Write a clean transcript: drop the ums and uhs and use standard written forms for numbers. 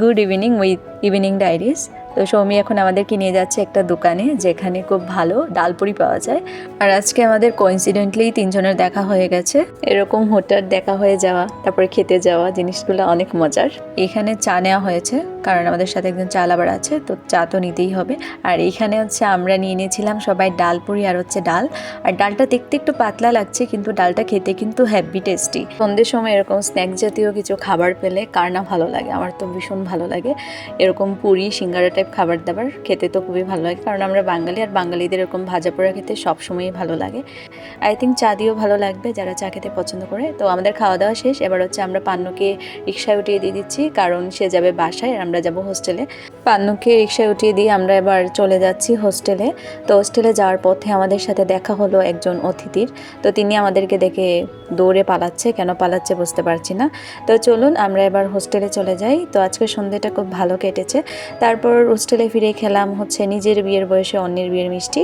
Good evening with evening diaries. তো সৌমি এখন আমাদেরকে নিয়ে যাচ্ছে একটা দোকানে যেখানে খুব ভালো ডালপুরি পাওয়া যায়। আর আজকে আমাদের কোইন্সিডেন্টলি তিনজনের দেখা হয়ে গেছে। এরকম হঠাৎ দেখা হয়ে যাওয়া, তারপরে খেতে যাওয়া, জিনিসগুলো অনেক মজার। এখানে চা নেওয়া হয়েছে কারণ আমাদের সাথে একজন চা লাভার আছে, তো চা তো নিতেই হবে। আর এইখানে হচ্ছে আমরা নিয়ে নিয়েছিলাম সবাই ডালপুরি আর হচ্ছে ডাল। আর ডালটা দেখতে একটু পাতলা লাগছে কিন্তু ডালটা খেতে কিন্তু হ্যাভি টেস্টি। সন্ধ্যের সময় এরকম স্ন্যাক জাতীয় কিছু খাবার পেলে কার না ভালো লাগে, আমার তো ভীষণ ভালো লাগে। এরকম পুরি সিঙ্গারা টাইপ খাবার দাবার খেতে তো খুবই ভালো লাগে, কারণ আমরা বাঙালি আর বাঙালিদের এরকম ভাজা পোড়া খেতে সবসময়ই ভালো লাগে। আই থিঙ্ক চা দিয়েও ভালো লাগবে যারা চা খেতে পছন্দ করে। তো আমাদের খাওয়া দাওয়া শেষ, এবার হচ্ছে আমরা পান্নুকে রিক্সায় উঠিয়ে দিয়ে দিচ্ছি কারণ সে যাবে বাসায় আর আমরা যাব হোস্টেলে। পান্নুকে রিক্সায় উঠিয়ে দিয়ে আমরা এবার চলে যাচ্ছি হোস্টেলে। তো হোস্টেলে যাওয়ার পথে আমাদের সাথে দেখা হলো একজন অতিথির। তো তিনি আমাদেরকে দেখে দৌড়ে পালাচ্ছে, কেন পালাচ্ছে বুঝতে পারছি না। তো চলুন আমরা এবার হোস্টেলে চলে যাই। তো আজকে সন্ধ্যেটা খুব ভালো কেটেছে। তারপর হোস্টেলে ফিরে খেলাম হচ্ছে নিজের বিয়ের বয়সে অন্যের বিয়ের মিষ্টি।